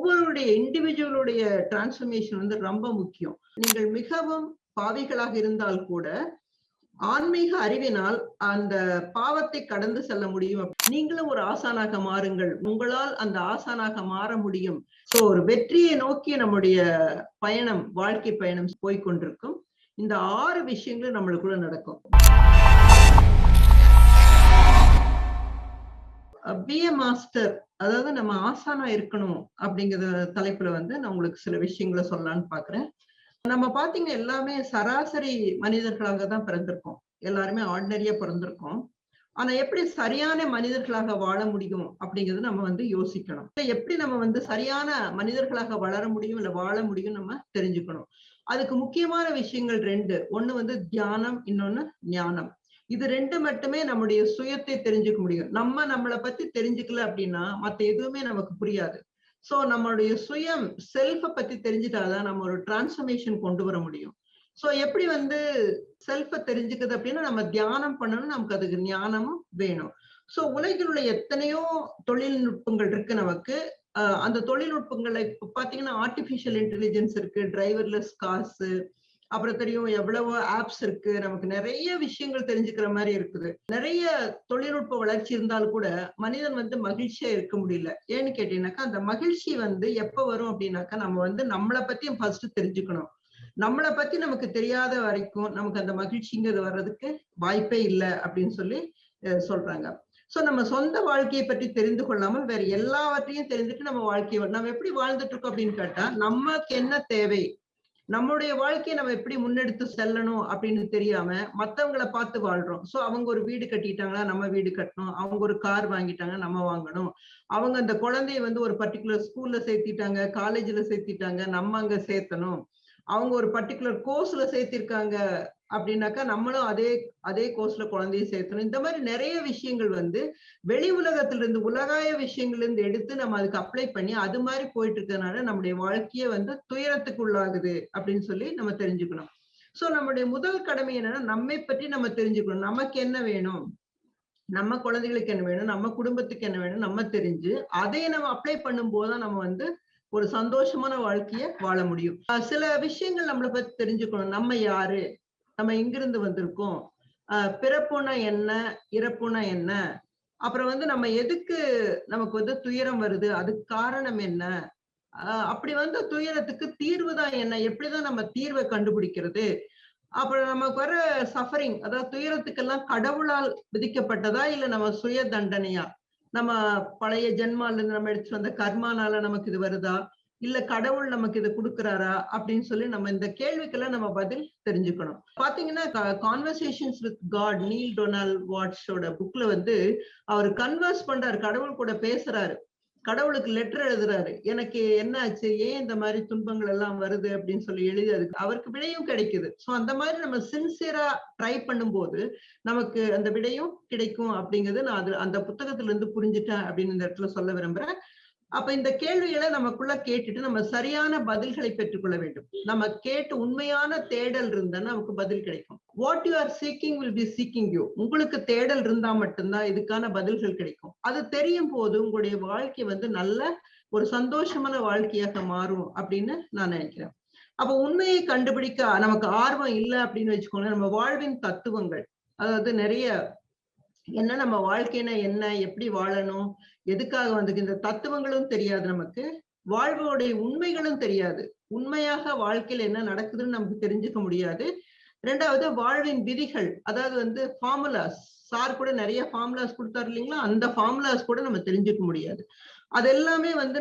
ஒவ்வொருடைய இண்டிவிஜுவலுடைய டிரான்ஸ்ஃபர்மேஷன் வந்து ரொம்ப முக்கியம். நீங்கள் மிகவும் பாவிகளாக இருந்தால் கூட ஆன்மீக அறிவினால் அந்த பாவத்தை கடந்து செல்ல முடியும். நீங்களும் ஒரு ஆசானாக மாறுங்கள். உங்களால் அந்த ஆசானாக மாற முடியும். சோ ஒரு வெற்றியை நோக்கி நம்முடைய பயணம், வாழ்க்கை பயணம் போய்கொண்டிருக்கும். இந்த 6 விஷயங்களும் நம்மளுக்குள்ள நடக்கும். பி எ மாஸ்டர், அதாவது நம்ம ஆசானா இருக்கணும் அப்படிங்கிற தலைப்புல வந்து நான் உங்களுக்கு சில விஷயங்களை சொல்லலாம்னு பாக்குறேன். நம்ம பாத்தீங்கன்னா எல்லாமே சராசரி மனிதர்களாக தான் பிறந்திருக்கோம். எல்லாருமே ஆர்டினரியா பிறந்திருக்கோம். ஆனா எப்படி சரியான மனிதர்களாக வாழ முடியும் அப்படிங்கறது நம்ம வந்து யோசிக்கணும். எப்படி நம்ம வந்து சரியான மனிதர்களாக வளர முடியும் இல்ல வாழ முடியும் நம்ம தெரிஞ்சுக்கணும். அதுக்கு முக்கியமான விஷயங்கள் 2. ஒண்ணு வந்து தியானம், இன்னொன்னு ஞானம். இது 2 மட்டுமே நம்முடைய சுயத்தை தெரிஞ்சுக்க முடியும். நம்மளை பத்தி தெரிஞ்சுக்கல அப்படின்னா மத்த எதுவுமே நமக்கு புரியாது. சோ நம்மளுடைய சுயம், செல்ஃப பத்தி தெரிஞ்சுட்டாதான் நம்ம ஒரு டிரான்ஸ்ஃபர்மேஷன் கொண்டு வர முடியும். சோ எப்படி வந்து செல்ஃப தெரிஞ்சுக்குது அப்படின்னா நம்ம தியானம் பண்ணணும், நமக்கு அதுக்கு ஞானமும் வேணும். சோ உலகில் உள்ள எத்தனையோ தொழில்நுட்பங்கள் இருக்கு நமக்கு. அந்த தொழில்நுட்பங்களை பாத்தீங்கன்னா ஆர்டிபிஷியல் இன்டெலிஜென்ஸ் இருக்கு, டிரைவர்லெஸ் கார்ஸ், அப்புறம் தெரியும் எவ்வளவோ ஆப்ஸ் இருக்கு. நமக்கு நிறைய விஷயங்கள் தெரிஞ்சுக்கிற மாதிரி இருக்குது. நிறைய தொழில்நுட்ப வளர்ச்சி இருந்தாலும் கூட மனிதன் வந்து மகிழ்ச்சியா இருக்க முடியல. ஏன்னு கேட்டீங்கன்னாக்கா அந்த மகிழ்ச்சி வந்து எப்ப வரும் அப்படின்னாக்கா நம்ம வந்து நம்மளை பத்தி ஃபர்ஸ்ட் தெரிஞ்சுக்கணும். நம்மளை பத்தி நமக்கு தெரியாத வரைக்கும் நமக்கு அந்த மகிழ்ச்சிங்கிறது வர்றதுக்கு வாய்ப்பே இல்லை அப்படின்னு சொல்லி சொல்றாங்க. சோ நம்ம சொந்த வாழ்க்கையை பற்றி தெரிந்து கொள்ளாமல் வேற எல்லாவற்றையும் தெரிஞ்சுட்டு நம்ம வாழ்க்கையை நம்ம எப்படி வாழ்ந்துட்டு இருக்கோம் அப்படின்னு கேட்டா நமக்கு என்ன தேவை, நம்மளுடைய வாழ்க்கையை நம்ம எப்படி முன்னெடுத்து செல்லணும் அப்படின்னு தெரியாம மத்தவங்களை பார்த்து வாழ்றோம். சோ அவங்க ஒரு வீடு கட்டிட்டாங்களா நம்ம வீடு கட்டணும், அவங்க ஒரு கார் வாங்கிட்டாங்க நம்ம வாங்கணும், அவங்க அந்த குழந்தைய வந்து ஒரு பர்டிகுலர் ஸ்கூல்ல சேர்த்திட்டாங்க, காலேஜ்ல சேர்த்திட்டாங்க, நம்ம அங்க சேர்த்தணும், அவங்க ஒரு பர்டிகுலர் கோர்ஸ்ல சேர்த்திருக்காங்க அப்படின்னாக்கா நம்மளும் அதே கோர்ஸ்ல குழந்தைய சேர்த்தணும். இந்த மாதிரி நிறைய விஷயங்கள் வந்து வெளி உலகத்துல இருந்து, உலகாய விஷயங்கள்ல இருந்து எடுத்து நம்ம அதுக்கு அப்ளை பண்ணி அது மாதிரி போயிட்டு இருக்கிறதுனால நம்முடைய வாழ்க்கையே வந்து துயரத்துக்கு உள்ளாகுது அப்படின்னு சொல்லி நம்ம தெரிஞ்சுக்கணும். சோ நம்முடைய முதல் கடமை என்னன்னா நம்மை பற்றி நம்ம தெரிஞ்சுக்கணும். நமக்கு என்ன வேணும், நம்ம குழந்தைகளுக்கு என்ன வேணும், நம்ம குடும்பத்துக்கு என்ன வேணும் நம்ம தெரிஞ்சு அதை நம்ம அப்ளை பண்ணும் போதுதான் நம்ம வந்து ஒரு சந்தோஷமான வாழ்க்கைய வாழ முடியும். சில விஷயங்கள் நம்மளை பத்தி தெரிஞ்சுக்கணும். நம்ம யாரு, நம்ம எங்கிருந்து வந்திருக்கோம், பிறப்புனா என்ன, இறப்புனா என்ன, அப்புறம் வந்து நம்ம எதுக்கு நமக்கு வந்து துயரம் வருது, அதுக்கு காரணம் என்ன, அப்படி வந்து துயரத்துக்கு தீர்வு தான் என்ன, எப்படிதான் நம்ம தீர்வை கண்டுபிடிக்கிறது, அப்புறம் நமக்கு வர சஃபரிங், அதாவது துயரத்துக்கெல்லாம் கடவுளால் விதிக்கப்பட்டதா இல்ல நம்ம சுய தண்டனையா, நம்ம பழைய ஜென்மால இருந்து நம்ம எடுத்துட்டு வந்த கர்மானால நமக்கு இது வருதா இல்ல கடவுள் நமக்கு இதை கொடுக்குறாரா அப்படின்னு சொல்லி நம்ம இந்த கேள்விக்கெல்லாம் நம்ம பதில் தெரிஞ்சுக்கணும். பாத்தீங்கன்னா conversations with God, Neil Donald வாட்ஸோட புக்ல வந்து அவர் கன்வர்ஸ் பண்றாரு, கடவுள் கூட பேசுறாரு, கடவுளுக்கு லெட்டர் எழுதுறாரு, எனக்கு என்ன ஆச்சு, ஏன் இந்த மாதிரி துன்பங்கள் எல்லாம் வருது அப்படின்னு சொல்லி எழுதி அதுக்கு அவருக்கு விடையும் கிடைக்குது. சோ அந்த மாதிரி நம்ம சின்சியரா ட்ரை பண்ணும்போது நமக்கு அந்த விடையும் கிடைக்கும் அப்படிங்கிறது நான் அந்த புத்தகத்துல இருந்து புரிஞ்சுட்டேன் அப்படின்னு இந்த இடத்துல சொல்ல விரும்புறேன். அப்ப இந்த கேள்விகளை நமக்குள்ள கேட்டுட்டு நம்ம சரியான பதில்களை பெற்றுக்கொள்ள வேண்டும். நம்ம கேட்டு உண்மையான தேடல் இருந்தா நமக்கு பதில் கிடைக்கும். What you are seeking will be seeking you. உங்களுக்கு தேடல் இருந்தா மட்டும்தான் இதுக்கான பதில்கள் கிடைக்கும். அது தெரியும் போது உங்களுடைய வாழ்க்கை வந்து நல்ல ஒரு சந்தோஷமான வாழ்க்கையாக மாறும் அப்படின்னு நான் நினைக்கிறேன். அப்ப உண்மையை கண்டுபிடிக்க நமக்கு ஆர்வம் இல்லை அப்படின்னு வச்சுக்கோங்க, நம்ம வாழ்வின் தத்துவங்கள், அதாவது நிறைய என்ன, நம்ம வாழ்க்கைனா என்ன, எப்படி வாழணும், எதுக்காக வந்து இந்த தத்துவங்களும் தெரியாது, நமக்கு வாழ்வோடைய உண்மைகளும் தெரியாது, உண்மையாக வாழ்க்கையில என்ன நடக்குதுன்னு நமக்கு தெரிஞ்சுக்க முடியாது. 2வது வாழ்வின் விதிகள், அதாவது வந்து ஃபார்முலாஸ், சார் கூட நிறைய ஃபார்முலாஸ் கொடுத்தாரு இல்லைங்களா, அந்த ஃபார்முலாஸ் கூட நம்ம தெரிஞ்சுக்க முடியாது. அது எல்லாமே வந்து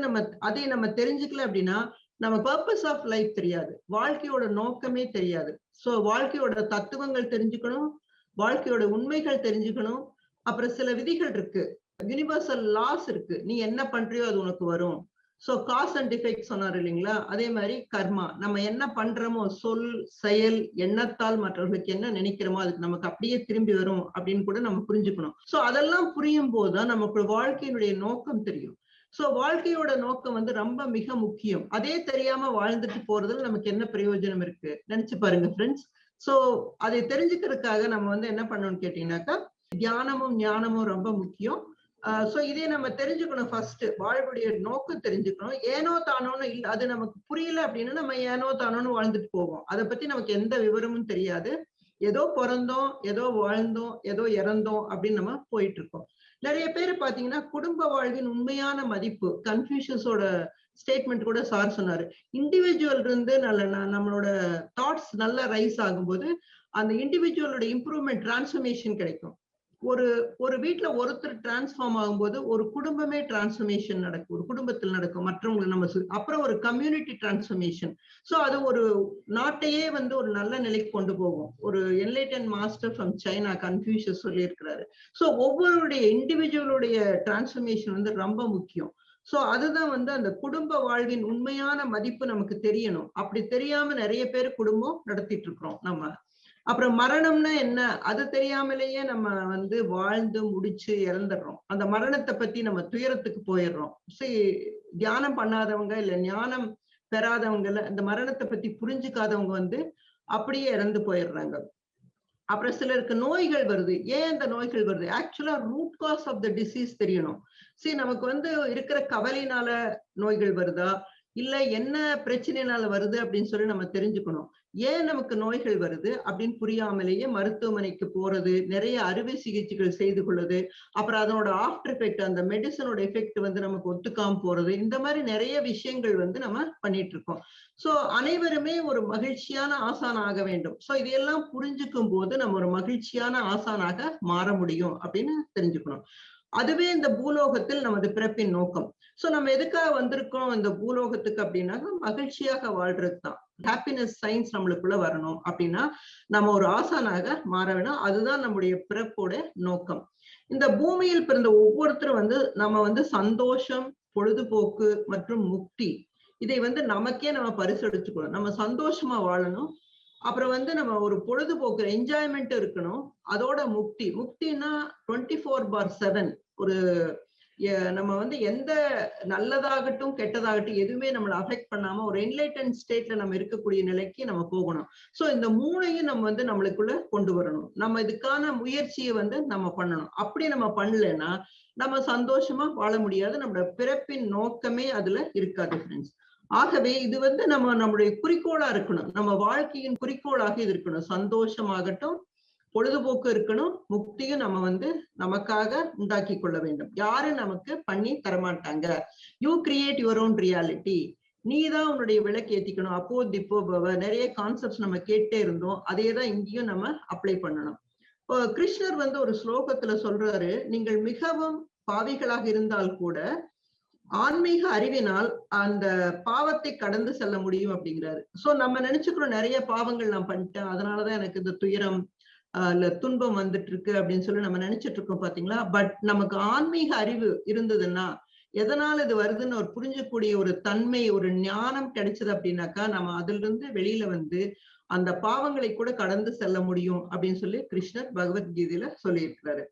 அதை நம்ம தெரிஞ்சுக்கல அப்படின்னா நம்ம பர்பஸ் ஆஃப் லைஃப் தெரியாது, வாழ்க்கையோட நோக்கமே தெரியாது. சோ வாழ்க்கையோட தத்துவங்கள் தெரிஞ்சுக்கணும், வாழ்க்கையோட உண்மைகள் தெரிஞ்சுக்கணும். அப்புறம் சில விதிகள் இருக்கு, யுனிவர்சல் லாஸ் இருக்கு, நீ என்ன பண்றியோ அது உனக்கு வரும். சோ காஸ் அண்ட் எஃபெக்ட் சொன்னார் இல்லைங்களா, அதே மாதிரி கர்மா, நம்ம என்ன பண்றோமோ சொல் செயல் எண்ணத்தால் மற்றவர்களுக்கு என்ன நினைக்கிறோமோ அதுக்கு நமக்கு அப்படியே திரும்பி வரும் அப்படின்னு கூட நம்ம புரிஞ்சுக்கணும். சோ அதெல்லாம் புரியும் போதுதான் நமக்கு வாழ்க்கையினுடைய நோக்கம் தெரியும். சோ வாழ்க்கையோட நோக்கம் வந்து ரொம்ப மிக முக்கியம். அதே தெரியாம வாழ்ந்துட்டு போறதுல நமக்கு என்ன பிரயோஜனம் இருக்கு நினைச்சு பாருங்க ஃப்ரெண்ட்ஸ். சோ அதை தெரிஞ்சுக்கிறதுக்காக நம்ம வந்து என்ன பண்ணணும்னு கேட்டீங்கன்னாக்கா தியானமும் ஞானமும் ரொம்ப முக்கியம். சோ இதே நம்ம தெரிஞ்சுக்கணும். ஃபர்ஸ்ட் வாழ்வுடைய நோக்கம் தெரிஞ்சுக்கணும். ஏனோ தானோன்னு இல்ல, அது நமக்கு புரியல அப்படின்னா நம்ம ஏனோ தானோன்னு வாழ்ந்துட்டு போவோம். அதை பத்தி நமக்கு எந்த விவரமும் தெரியாது. ஏதோ பிறந்தோம், ஏதோ வாழ்ந்தோம், ஏதோ இறந்தோம் அப்படின்னு நம்ம போயிட்டு இருக்கோம். நிறைய பேர் பாத்தீங்கன்னா குடும்ப வாழ்வின் உண்மையான மதிப்பு, கன்ஃபியூஷஸோட ஸ்டேட்மெண்ட் கூட சார் சொன்னாரு. இண்டிவிஜுவல் இருந்து நம்மளோட தாட்ஸ் நல்லா ரைஸ் ஆகும்போது அந்த இண்டிவிஜுவலோட இம்ப்ரூவ்மெண்ட், டிரான்ஸ்ஃபர்மேஷன் கிடைக்கும். ஒரு ஒரு வீட்டுல ஒருத்தர் டிரான்ஸ்ஃபார்ம் ஆகும்போது ஒரு குடும்பமே டிரான்ஸ்ஃபர்மேஷன் நடக்கும், ஒரு குடும்பத்தில் நடக்கும். மற்றவங்களை நம்ம அப்புறம் ஒரு கம்யூனிட்டி டிரான்ஸ்ஃபர்மேஷன். சோ அது ஒரு நாட்டையே வந்து ஒரு நல்ல நிலைக்கு கொண்டு போகும். ஒரு enlighten master from China Confucius சொல்லி இருக்கிறாரு. சோ ஒவ்வொருடைய இண்டிவிஜுவலுடைய டிரான்ஸ்ஃபர்மேஷன் வந்து ரொம்ப முக்கியம். சோ அதுதான் வந்து அந்த குடும்ப வாழ்வின் உண்மையான மதிப்பு நமக்கு தெரியணும். அப்படி தெரியாம நிறைய பேர் குடும்பம் நடத்திட்டு இருக்கிறோம் நம்ம. அப்புறம் மரணம்னா என்ன அது தெரியாமலேயே நம்ம வந்து வாழ்ந்து முடிச்சு இறந்துடுறோம். அந்த மரணத்தை பத்தி நம்ம துயரத்துக்கு போயிடுறோம். சரி, தியானம் பண்ணாதவங்க இல்ல ஞானம் பெறாதவங்க, இந்த மரணத்தை பத்தி புரிஞ்சுக்காதவங்க வந்து அப்படியே இறந்து போயிடுறாங்க. அப்புறம் சிலருக்கு நோய்கள் வருது. ஏன் இந்த நோய்கள் வருது? Actually root cause of the disease தெரியணும். சரி, நமக்கு வந்து இருக்கிற கவலையினால நோய்கள் வருதா இல்ல என்ன பிரச்சனைனால வருது அப்படின்னு சொல்லி நம்ம தெரிஞ்சுக்கணும். ஏன் நமக்கு நோய்கள் வருது அப்படின்னு புரியாமலேயே மருத்துவமனைக்கு போறது, நிறைய அறுவை சிகிச்சைகள் செய்து கொள்ளுது, அப்புறம் அதனோட ஆஃப்டர் எஃபெக்ட், அந்த மெடிசனோட எஃபெக்ட் வந்து நமக்கு ஒத்துக்காம போறது, இந்த மாதிரி நிறைய விஷயங்கள் வந்து நம்ம பண்ணிட்டு இருக்கோம். சோ அனைவருமே ஒரு மகிழ்ச்சியான ஆசான் ஆக வேண்டும். சோ இதையெல்லாம் புரிஞ்சுக்கும் போது நம்ம ஒரு மகிழ்ச்சியான ஆசானாக மாற முடியும் அப்படின்னு தெரிஞ்சுக்கணும். அதுவே இந்த பூலோகத்தில் நமது பிறப்பின் நோக்கம். சோ நம்ம எதுக்காக வந்திருக்கோம் இந்த பூலோகத்துக்கு அப்படின்னா மகிழ்ச்சியாக வாழ்றதுதான். ஹாப்பினஸ் சயின்ஸ் நம்மளுக்குள்ள வரணும் அப்படின்னா நம்ம ஒரு ஆசானாக மாற வேணும். அதுதான் நம்முடைய பிறப்போட நோக்கம். இந்த பூமியில் பிறந்த ஒவ்வொருத்தரும் வந்து நம்ம வந்து சந்தோஷம், பொழுதுபோக்கு மற்றும் முக்தி, இதை வந்து நமக்கே நம்ம பரிசளிச்சுக்கணும். நம்ம சந்தோஷமா வாழணும். அப்புறம் வந்து நம்ம ஒரு பொழுதுபோக்கு என்ஜாய்மெண்ட் இருக்கணும். அதோட முக்தி, முக்தினா 24/7 ஒரு நம்ம வந்து எந்த நல்லதாகட்டும் கெட்டதாகட்டும் எதுவுமே நம்மளை அஃபெக்ட் பண்ணாம ஒரு என்லைட்டன் ஸ்டேட்ல நம்ம இருக்கக்கூடிய நிலைக்கு நம்ம போகணும். சோ இந்த மூணையும் நம்ம வந்து நம்மளுக்குள்ள கொண்டு வரணும். நம்ம இதுக்கான முயற்சியை வந்து நம்ம பண்ணணும். அப்படி நம்ம பண்ணலன்னா நம்ம சந்தோஷமா வாழ முடியாது. நம்மளோட பிறப்பின் நோக்கமே அதுல இருக்காது ஃப்ரெண்ட்ஸ். ஆகவே இது வந்து நம்மளுடைய குறிக்கோளா இருக்கணும். நம்ம வாழ்க்கையின் குறிக்கோளாக இது இருக்கணும். சந்தோஷமாகட்டும், பொழுதுபோக்கு இருக்கணும், முக்தியும் நம்ம வந்து நமக்காக உண்டாக்கி கொள்ள வேண்டும். யாரும் நமக்கு பண்ணி தரமாட்டாங்க. You create your own reality. நீ தான் உன்னுடைய விளக்கு ஏத்திக்கணும். அப்போ திப்போ பவ, நிறைய கான்செப்ட்ஸ் நம்ம கேட்டே இருந்தோம். அதே தான் இங்கேயும் நம்ம அப்ளை பண்ணணும். இப்போ கிருஷ்ணர் வந்து ஒரு ஸ்லோகத்துல சொல்றாரு, நீங்கள் மிகவும் பாவிகளாக இருந்தால் கூட ஆன்மீக அறிவினால் அந்த பாவத்தை கடந்து செல்ல முடியும் அப்படிங்கிறாரு. சோ நம்ம நினைச்சுக்கிறோம் நிறைய பாவங்கள் நான் பண்ணிட்டேன், அதனாலதான் எனக்கு இந்த துயரம் இல்ல துன்பம் வந்துட்டு இருக்கு அப்படின்னு சொல்லி நம்ம நினைச்சிட்டு இருக்கோம் பாத்தீங்களா. பட் நமக்கு ஆன்மீக அறிவு இருந்ததுன்னா எதனால இது வருதுன்னு ஒரு புரிஞ்சக்கூடிய ஒரு தன்மை, ஒரு ஞானம் கிடைச்சது அப்படின்னாக்கா நம்ம அதுல இருந்து வெளியில வந்து அந்த பாவங்களை கூட கடந்து செல்ல முடியும் அப்படின்னு சொல்லி கிருஷ்ணர் பகவத்கீதையில சொல்லி இருக்கிறாரு.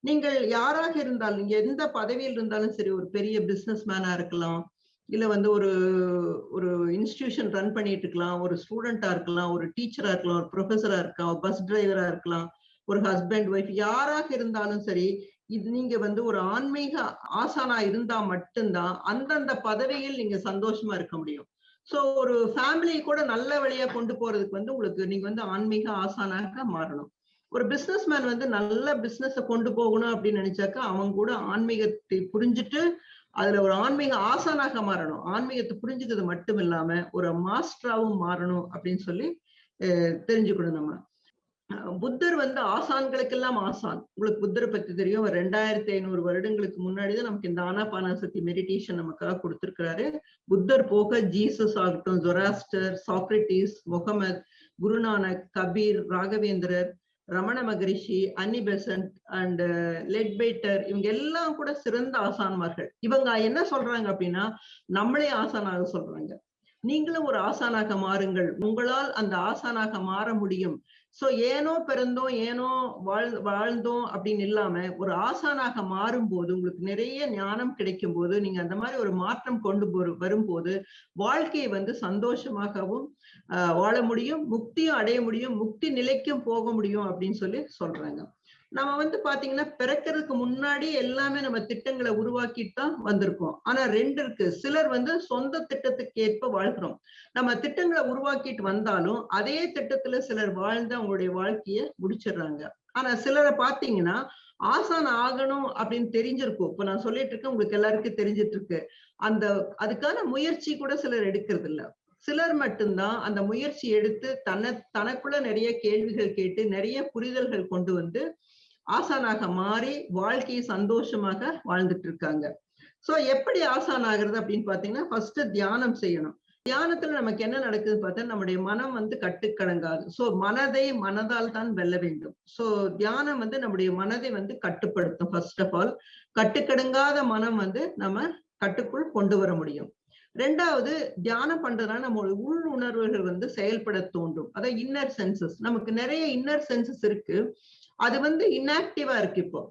நீங்கள் யாராக இருந்தாலும், நீங்க எந்த பதவியில் இருந்தாலும் சரி, ஒரு பெரிய பிசினஸ் மேனா இருக்கலாம், இல்ல வந்து ஒரு ஒரு இன்ஸ்டிடியூஷன் ரன் பண்ணிட்டு இருக்கலாம், ஒரு ஸ்டூடெண்டா இருக்கலாம், ஒரு டீச்சரா இருக்கலாம், ஒரு ப்ரொஃபஸரா இருக்கலாம், பஸ் டிரைவரா இருக்கலாம், ஒரு ஹஸ்பண்ட் ஒய்ஃப் யாராக இருந்தாலும் சரி, இது நீங்க வந்து ஒரு ஆன்மீக ஆசானா இருந்தா மட்டும்தான் அந்தந்த பதவியில் நீங்க சந்தோஷமா இருக்க முடியும். சோ ஒரு ஃபேமிலியை கூட நல்ல வழியா கொண்டு போறதுக்கு வந்து உங்களுக்கு நீங்க வந்து ஆன்மீக ஆசானாக மாறணும். ஒரு பிசினஸ் மேன் வந்து நல்ல பிசினஸ கொண்டு போகணும் அப்படின்னு நினைச்சாக்கா அவன் கூட ஆன்மீகத்தை புரிஞ்சுட்டு அதுல ஒரு ஆன்மீக ஆசானாக மாறணும். ஆன்மீகத்தை புரிஞ்சுக்கிறது மட்டும் இல்லாம ஒரு மாஸ்டராவும் மாறணும் அப்படின்னு சொல்லி தெரிஞ்சுக்கணும். நம்ம புத்தர் வந்து ஆசான்களுக்கெல்லாம் ஆசான். உங்களுக்கு புத்தரை பத்தி தெரியும். 2500 வருடங்களுக்கு முன்னாடிதான் நமக்கு இந்த ஆனாபானசதி மெடிடேஷன் நமக்காக கொடுத்திருக்கிறாரு. புத்தர் போக ஜீசஸ் ஆகட்டும், Zoroaster, Socrates, Muhammad, Guru Nanak, Kabir, Raghavendra, Ramana Maharishi, Annie Besant and Leadbeater, இவங்க எல்லாம் கூட சிறந்த ஆசான்மார்கள். இவங்க என்ன சொல்றாங்க அப்படின்னா நம்மளே ஆசானாக சொல்றாங்க. நீங்களும் ஒரு ஆசானாக மாறுங்கள், உங்களால் அந்த ஆசானாக மாற முடியும். சோ ஏனோ பிறந்தோம், ஏனோ வாழ்ந்தோம் அப்படின்னு இல்லாம ஒரு ஆசானாக மாறும்போது உங்களுக்கு நிறைய ஞானம் கிடைக்கும் போது நீங்க அந்த மாதிரி ஒரு மாற்றம் கொண்டு வரும்போது வாழ்க்கையை வந்து சந்தோஷமாகவும் வாழ முடியும், முக்தியும் அடைய முடியும், முக்தி நிலைக்கும் போக முடியும் அப்படின்னு சொல்லி சொல்றாங்க. நம்ம வந்து பாத்தீங்கன்னா பிறக்கிறதுக்கு முன்னாடி எல்லாமே நம்ம திட்டங்களை உருவாக்கிட்டு தான் வந்திருக்கோம். ஆனா 2 இருக்கு. சிலர் வந்து சொந்த திட்டத்துக்கு ஏற்ப வாழ்கிறோம். நம்ம திட்டங்களை உருவாக்கிட்டு வந்தாலும் அதே திட்டத்துல சிலர் வாழ்ந்து அவங்களுடைய வாழ்க்கைய முடிச்சிடுறாங்க. ஆனா சிலரை பாத்தீங்கன்னா ஆசான் ஆகணும் அப்படின்னு தெரிஞ்சிருக்கும். இப்ப நான் சொல்லிட்டு இருக்கேன், உங்களுக்கு எல்லாருக்கும் தெரிஞ்சிட்டு இருக்கு. அந்த அதுக்கான முயற்சி கூட சிலர் எடுக்கிறது இல்ல. சிலர் மட்டும்தான் அந்த முயற்சி எடுத்து தனக்குள்ள நிறைய கேள்விகள் கேட்டு நிறைய புரிதல்கள் கொண்டு வந்து ஆசானாக மாறி வாழ்க்கையை சந்தோஷமாக வாழ்ந்துட்டு இருக்காங்க. சோ எப்படி ஆசான் ஆகுறது அப்படின்னு பாத்தீங்கன்னா, ஃபர்ஸ்ட் தியானம் செய்யணும். தியானத்துல நமக்கு என்ன நடக்குதுன்னு பார்த்தா, நம்முடைய மனம் வந்து கட்டுக்கடங்காது. சோ மனதை மனதால் தான் வெல்ல வேண்டும். சோ தியானம் வந்து நம்முடைய மனதை வந்து கட்டுப்படுத்தும். ஃபர்ஸ்ட் ஆஃப் ஆல் கட்டுக்கடங்காத மனம் வந்து நம்ம கட்டுக்குள் கொண்டு வர முடியும். 2வது தியானம் பண்றதுனால நம்மளோட உள் உணர்வுகள் வந்து செயல்பட தூண்டும். அதாவது இன்னர் சென்சஸ். நமக்கு நிறைய இன்னர் சென்சஸ் இருக்கு. அது வந்து இன்ஆக்டிவா இருக்கு இப்போ.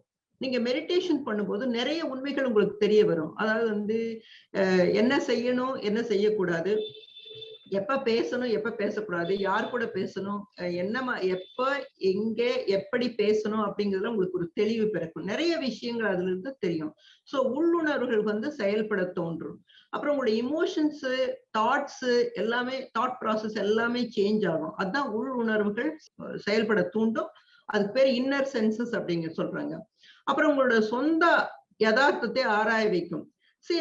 நீங்க மெடிடேஷன் பண்ணும்போது நிறைய உண்மைகள் உங்களுக்கு தெரிய வரும். அதாவது வந்து என்ன செய்யணும், என்ன செய்யக்கூடாது, எப்ப பேசணும், எப்ப பேசக்கூடாது, யார் கூட பேசணும், எப்ப, எங்க, எப்படி பேசணும் அப்படிங்கிறதுல உங்களுக்கு ஒரு தெளிவு பிறக்கும். நிறைய விஷயங்கள் அதுல இருந்து தெரியும். சோ உள்ளுணர்வுகள் வந்து செயல்பட தோன்றும். அப்புறம் உங்களுடைய இமோஷன்ஸ், தாட்ஸ் எல்லாமே, தாட் ப்ராசஸ் எல்லாமே சேஞ்ச் ஆகும். அதுதான் உள் உணர்வுகள் செயல்பட தூண்டும். அதுக்கு பேர் இன்னர் சென்சஸ் அப்படிங்க சொல்றாங்க. அப்புறம் உங்களோட சொந்த யதார்த்தத்தை ஆராய வைக்கும்.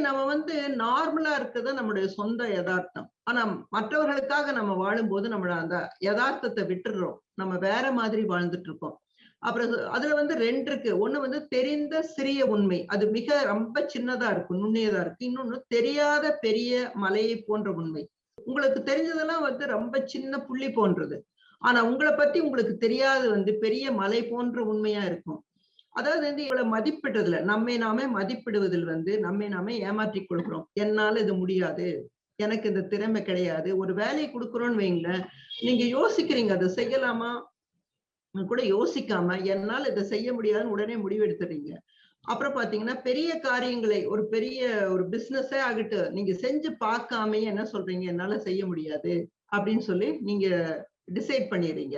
நம்ம வந்து நார்மலா இருக்கிறது நம்முடைய சொந்த யதார்த்தம். ஆனா மற்றவர்களுக்காக நம்ம வாழும்போது நம்மளோட அந்த யதார்த்தத்தை விட்டுடுறோம். நம்ம வேற மாதிரி வாழ்ந்துட்டு இருக்கோம். அப்புறம் அதுல வந்து 2 இருக்கு. ஒண்ணு வந்து தெரிந்த சிறிய உண்மை. அது மிக ரொம்ப சின்னதா இருக்கும், நுண்ணியதா இருக்கு. இன்னொன்னு தெரியாத பெரிய மலையை போன்ற உண்மை. உங்களுக்கு தெரிஞ்சதெல்லாம் வந்து ரொம்ப சின்ன புள்ளி போன்றது. ஆனா உங்களை பத்தி உங்களுக்கு தெரியாது வந்து பெரிய மலை போன்ற உண்மையா இருக்கும். அதாவது வந்து இவ்வளவு மதிப்பிடுறதுல நம்மை நாமே மதிப்பிடுவதில் வந்து நம்மை நாமே ஏமாற்றிக் கொள்கிறோம். என்னால இது முடியாது, எனக்கு இந்த திறமை கிடையாது. ஒரு வேலையை கொடுக்குறோம்னு வைங்களேன், நீங்க யோசிக்கிறீங்க அதை செய்யலாமா கூட யோசிக்காம என்னால இதை செய்ய முடியாதுன்னு உடனே முடிவு எடுத்துறீங்க. அப்புறம் பாத்தீங்கன்னா பெரிய காரியங்களை ஒரு பெரிய ஒரு பிசினஸே ஆகட்டும், நீங்க செஞ்சு பார்க்காமயே என்ன சொல்றீங்க, என்னால செய்ய முடியாது அப்படின்னு சொல்லி நீங்க டிசைட் பண்ணிடுறீங்க.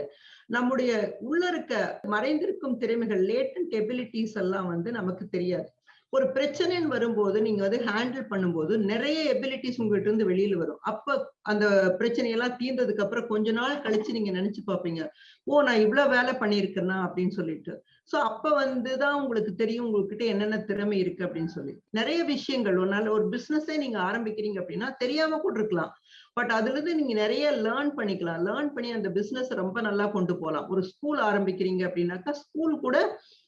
நம்முடைய உள்ள இருக்க மறைந்திருக்கும் திறமைகள், லேட்டன்ட் எபிலிட்டிஸ் எல்லாம் வந்து நமக்கு தெரியாது. ஒரு பிரச்சனைன்னு வரும்போது நீங்க வந்து ஹேண்டில் பண்ணும்போது நிறைய எபிலிட்டிஸ் உங்ககிட்ட இருந்து வெளியில வரும். அப்ப அந்த பிரச்சனையெல்லாம் தீர்ந்ததுக்கு அப்புறம் கொஞ்ச நாள் கழிச்சு நீங்க நினைச்சு பார்ப்பீங்க, ஓ நான் இவ்வளவு வேலை பண்ணியிருக்கேன்னா அப்படின்னு சொல்லிட்டு. சோ அப்ப வந்துதான் உங்களுக்கு தெரியும் உங்ககிட்ட என்னென்ன திறமை இருக்கு அப்படின்னு சொல்லி. நிறைய விஷயங்கள் ஒரு நல்ல ஒரு பிசினஸே நீங்க ஆரம்பிக்கிறீங்க அப்படின்னா தெரியாம கூட இருக்கலாம். பட் அதுல இருந்து நீங்க நிறைய லேர்ன் பண்ணிக்கலாம். லேர்ன் பண்ணி அந்த பிசினஸ் ரொம்ப நல்லா கொண்டு போகலாம். ஒரு ஸ்கூல் ஆரம்பிக்கிறீங்க அப்படின்னாக்கா ஸ்கூல் கூட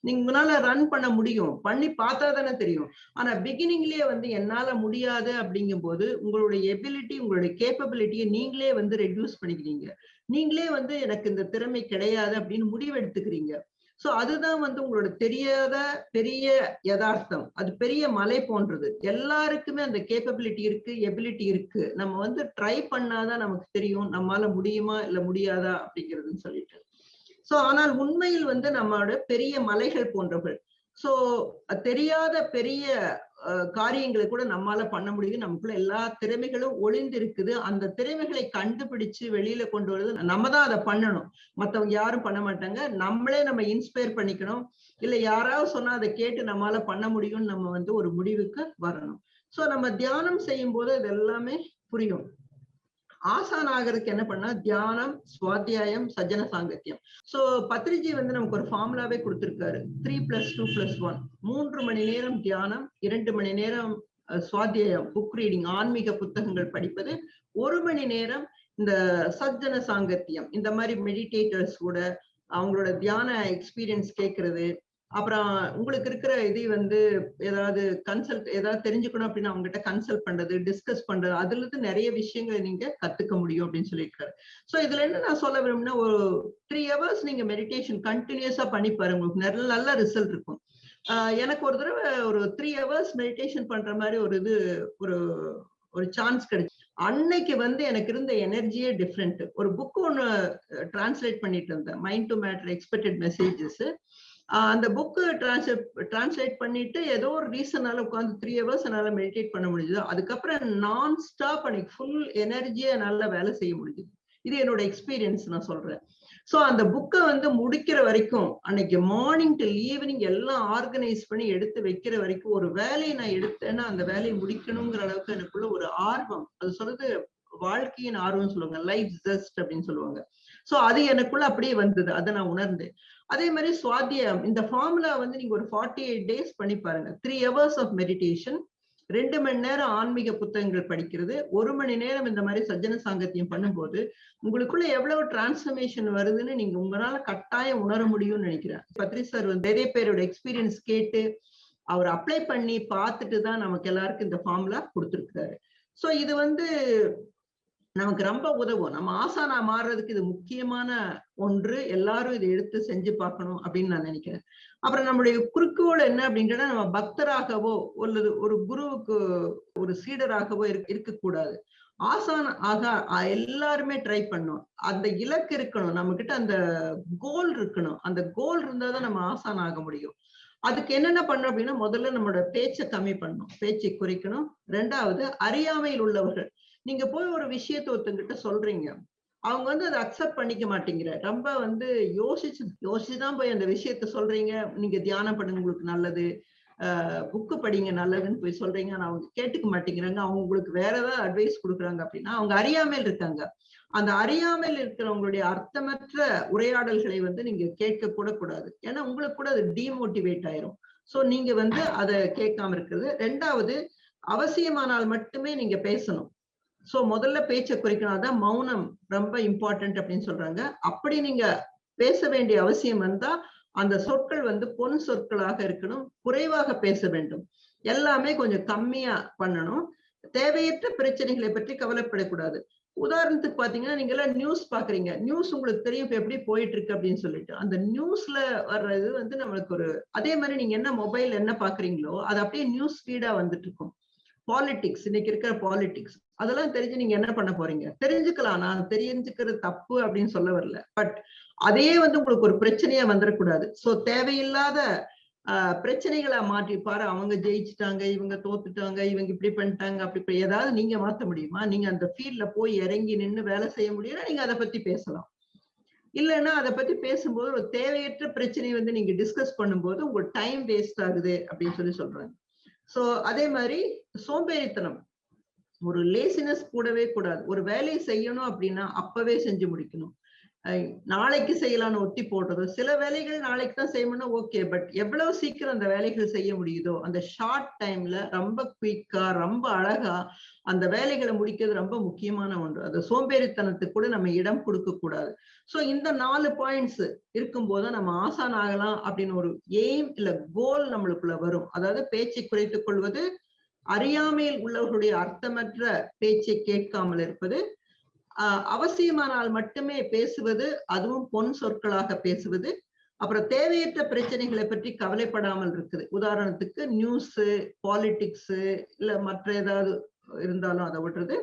நீங்களால ரன் பண்ண முடியும். பண்ணி பார்த்தா தானே தெரியும். ஆனா பிகினிங்லயே வந்து என்னால முடியாது அப்படிங்கும் போது உங்களுடைய எபிலிட்டி, உங்களுடைய கேப்பபிலிட்டியை நீங்களே வந்து ரெடியூஸ் பண்ணிக்கிறீங்க. நீங்களே வந்து எனக்கு இந்த திறமை கிடையாது அப்படின்னு முடிவு எடுத்துக்கிறீங்க. சோ அதுதான் வந்து உங்களோட தெரியாத பெரிய யதார்த்தம். அது பெரிய மலை போன்றது. எல்லாருக்குமே அந்த கேப்பபிலிட்டி இருக்கு, எபிலிட்டி இருக்கு. நம்ம வந்து ட்ரை பண்ணாதான் நமக்கு தெரியும் நம்மால முடியுமா இல்ல முடியாதா அப்படிங்கிறதுன்னு சொல்லிட்டு. சோ ஆனால் உண்மையில் வந்து நம்மளோட பெரிய மலைகள் போன்றவர்கள். சோ தெரியாத பெரிய காரியங்களை கூட நம்மால பண்ண முடியுது. நமக்குள்ள எல்லா திறமைகளும் ஒளிந்து இருக்குது. அந்த திறமைகளை கண்டுபிடிச்சு வெளியில கொண்டு வரது நம்ம தான் அதை பண்ணணும். மத்தவங்க யாரும் பண்ண மாட்டாங்க. நம்மளே நம்ம இன்ஸ்பயர் பண்ணிக்கணும். இல்ல யாராவது சொன்னா அதை கேட்டு நம்மால பண்ண முடியும்னு நம்ம வந்து ஒரு முடிவுக்கு வரணும். சோ நம்ம தியானம் செய்யும் போது இது எல்லாமே புரியும். ஆசான் ஆகிறதுக்கு என்ன பண்ணா தியானம், சுவாத்தியாயம், சஜ்ஜன சாங்கத்தியம். சோ பத்ரிஜி வந்து நமக்கு ஒரு ஃபார்முலாவே கொடுத்திருக்காரு. 3+2+1. 3 மணி நேரம் தியானம், 2 மணி நேரம் சுவாத்தியாயம், புக் ரீடிங், ஆன்மீக புத்தகங்கள் படிப்பது, 1 மணி நேரம் இந்த சஜ்ஜன சாங்கத்தியம், இந்த மாதிரி மெடிடேட்டர்ஸ் கூட அவங்களோட தியான எக்ஸ்பீரியன்ஸ் கேட்கறது. அப்புறம் உங்களுக்கு இருக்கிற இது வந்து ஏதாவது ஏதாவது தெரிஞ்சுக்கணும் அப்படின்னா அவங்ககிட்ட கன்சல்ட் பண்றது, டிஸ்கஸ் பண்றது, அதுல இருந்து நிறைய விஷயங்களை நீங்க கத்துக்க முடியும் அப்படின்னு சொல்லியிருக்காரு. சோ இதுல என்ன நான் சொல்ல விரும்புனா, ஒரு 3 hours நீங்க மெடிடேஷன் கண்டினியூஸா பண்ணி பாருங்க, உங்களுக்கு நல்ல நல்ல ரிசல்ட் இருக்கும். எனக்கு ஒரு தடவை ஒரு 3 hours மெடிடேஷன் பண்ற மாதிரி ஒரு ஒரு சான்ஸ் கிடைச்சு. அன்னைக்கு வந்து எனக்கு இருந்த எனர்ஜியே டிஃப்ரெண்ட். ஒரு புக் ஒன்னு டிரான்ஸ்லேட் பண்ணிட்டு இருந்தேன், mind to matter expected messages. அந்த புக்கு டிரான்ஸ்லேட் பண்ணிட்டு ஏதோ ஒரு ரீசனால உட்காந்து 3 hours என்னால மெடிடேட் பண்ண முடிஞ்சது. அதுக்கப்புறம் நான் ஸ்டாப் அன்னைக்கு ஃபுல் எனர்ஜியா என்னால வேலை செய்ய முடிஞ்சது. இது என்னோட எக்ஸ்பீரியன்ஸ் நான் சொல்றேன். சோ அந்த புக்கை வந்து முடிக்கிற வரைக்கும் அன்னைக்கு மார்னிங் டில் ஈவினிங் எல்லாம் ஆர்கனைஸ் பண்ணி எடுத்து வைக்கிற வரைக்கும் ஒரு வேலையை நான் எடுத்தேன்னா அந்த வேலையை முடிக்கணுங்கிற அளவுக்கு எனக்குள்ள ஒரு ஆர்வம், அது சொல்றது வாழ்க்கையின் ஆர்வம் சொல்லுவாங்க, லைஃப் ஜஸ்ட் அப்படின்னு சொல்லுவாங்க. சோ அது எனக்குள்ள அப்படியே வந்தது, அதை நான் உணர்ந்தேன். அதே மாதிரி சுவாத்தியம் இந்த ஃபார்முலா வந்து நீங்க ஒரு 48 டேஸ் பண்ணி பாருங்க. 3 hours ஆஃப் மெடிடேஷன், 2 மணி நேரம் ஆன்மீக புத்தகங்கள் படிக்கிறது, 1 மணி நேரம் இந்த மாதிரி சஜ்ஜன சாங்கத்தியம் பண்ணும்போது உங்களுக்குள்ள எவ்வளவு டிரான்ஸ்ஃபர்மேஷன் வருதுன்னு நீங்க உங்களால கட்டாயம் உணர முடியும்னு நினைக்கிறேன். பத்ரி சார் வந்து நிறைய பேரோட எக்ஸ்பீரியன்ஸ் கேட்டு அவர் அப்ளை பண்ணி பார்த்துட்டு தான் நமக்கு எல்லாருக்கும் இந்த ஃபார்முலா கொடுத்துருக்காரு. சோ இது வந்து நமக்கு ரொம்ப உதவும். நம்ம ஆசானா மாறுறதுக்கு இது முக்கியமான ஒன்று. எல்லாரும் இதை எடுத்து செஞ்சு பார்க்கணும் அப்படின்னு நான் நினைக்கிறேன். அப்புறம் நம்முடைய குறிக்கோள் என்ன அப்படின்றத நம்ம பக்தராகவோ அல்லது ஒரு குருவுக்கு ஒரு சீடராகவோ இருக்கக்கூடாது. ஆசான் ஆக எல்லாருமே ட்ரை பண்ணும். அந்த இலக்கு இருக்கணும், நம்ம கிட்ட அந்த கோல் இருக்கணும். அந்த கோல் இருந்தாதான் நம்ம ஆசான் ஆக முடியும். அதுக்கு என்னென்ன பண்ணணும் அப்படின்னா, முதல்ல நம்மளோட பேச்சை கம்மி பண்ணணும், பேச்சை குறைக்கணும். 2வது அறியாமையில் உள்ளவர்கள், நீங்க போய் ஒரு விஷயத்த ஒருத்தங்கிட்ட சொல்றீங்க, அவங்க வந்து அதை அக்செப்ட் பண்ணிக்க மாட்டேங்கிற, ரொம்ப வந்து யோசிச்சுதான் போய் அந்த விஷயத்த சொல்றீங்க. நீங்க தியானம் பண்ணுங்க உங்களுக்கு நல்லது, புக்கு படிங்க நல்லதுன்னு போய் சொல்றீங்க, ஆனா அவங்க கேட்டுக்க மாட்டேங்கிறாங்க. அவங்க உங்களுக்கு வேற ஏதாவது அட்வைஸ் கொடுக்குறாங்க அப்படின்னா அவங்க அறியாமையில் இருக்காங்க. அந்த அறியாமையில் இருக்கிறவங்களுடைய அர்த்தமற்ற உரையாடல்களை வந்து நீங்க கேட்க கூட கூடாது. ஏன்னா உங்களுக்கு கூட அது டிமோட்டிவேட் ஆயிரும். சோ நீங்க வந்து அதை கேட்காம இருக்கிறது. 2வது அவசியமானால் மட்டுமே நீங்க பேசணும். சோ முதல்ல பேச்சை குறைக்கணும். அதான் மௌனம் ரொம்ப இம்பார்ட்டன்ட் அப்படின்னு சொல்றாங்க. அப்படி நீங்க பேச வேண்டிய அவசியம் வந்தா அந்த சொற்கள் வந்து பொன் சொற்களாக இருக்கணும், குறைவாக பேச வேண்டும், எல்லாமே கொஞ்சம் கம்மியா பண்ணணும். தேவையற்ற பிரச்சனைகளை பற்றி கவலைப்படக்கூடாது. உதாரணத்துக்கு பாத்தீங்கன்னா, நீங்க எல்லாம் நியூஸ் பாக்குறீங்க, நியூஸ் உங்களுக்கு தெரியும் இப்ப எப்படி போயிட்டு இருக்கு அப்படின்னு சொல்லிட்டு, அந்த நியூஸ்ல வர்றது வந்து நம்மளுக்கு ஒரு, அதே மாதிரி நீங்க என்ன மொபைல் என்ன பாக்குறீங்களோ அது அப்படியே நியூஸ் ஃபீடா வந்துட்டு இருக்கும். பாலிடிக்ஸ், இன்னைக்கு இருக்கிற பாலிடிக்ஸ் அதெல்லாம் தெரிஞ்சு நீங்க என்ன பண்ண போறீங்க? தெரிஞ்சுக்கலாம், நான் தெரிஞ்சுக்கிறது தப்பு அப்படின்னு சொல்ல வரல. பட் அதையே வந்து உங்களுக்கு ஒரு பிரச்சனையா வந்துடக்கூடாது. சோ தேவையில்லாத பிரச்சனைகளை மாற்றி பாரு, அவங்க ஜெயிச்சுட்டாங்க, இவங்க தோத்துட்டாங்க, இவங்க இப்படி பண்ணிட்டாங்க, அப்படி ஏதாவது நீங்க மாத்த முடியுமா? நீங்க அந்த ஃபீல்ட்ல போய் இறங்கி நின்று வேலை செய்ய முடியும்னா நீங்க அதை பத்தி பேசலாம். இல்லைன்னா அதை பத்தி பேசும்போது ஒரு தேவையற்ற பிரச்சனையை வந்து நீங்க டிஸ்கஸ் பண்ணும்போது உங்க டைம் வேஸ்ட் ஆகுது அப்படின்னு சொல்றாங்க. சோ அதே மாதிரி சோம்பேறித்தனம், ஒரு லேசினஸ் கூடவே கூடாது. ஒரு வேலையை செய்யணும் அப்படின்னா அப்பவே செஞ்சு முடிக்கணும். நாளைக்கு செய்யலாம்னு ஒத்தி போடுறது, சில வேலைகள் நாளைக்கு தான் செய்யணும்னா ஓகே, பட் எவ்வளவு சீக்கிரம் அந்த வேலைகள் செய்ய முடியுதோ அந்த ஷார்ட் டைம்ல ரொம்ப குயிக்கா ரொம்ப அழகா அந்த வேலைகளை முடிக்கிறது ரொம்ப முக்கியமான ஒன்று. அது சோம்பேறித்தனத்துக்கு கூட நம்ம இடம் கொடுக்க கூடாது. சோ இந்த 4 பாயிண்ட்ஸ் இருக்கும்போது நம்ம ஆசான் ஆகலாம் அப்படின்னு ஒரு எய்ம் இல்ல கோல் நம்மளுக்குள்ள வரும். அதாவது பேச்சை குறைத்துக் கொள்வது, அறியாமையில் உள்ளவர்களுடைய அர்த்தமற்ற பேச்சை கேட்காமல் இருப்பது, அவசியமானால் மட்டுமே பேசுவது, அதுவும் பொன் சொற்களாக பேசுவது, அப்புறம் தேவையற்ற பிரச்சனைகளை பற்றி கவலைப்படாமல் இருக்குது. உதாரணத்துக்கு நியூஸ், பாலிடிக்ஸ் இல்ல மற்ற ஏதாவது இருந்தாலும் அதை விடுறது.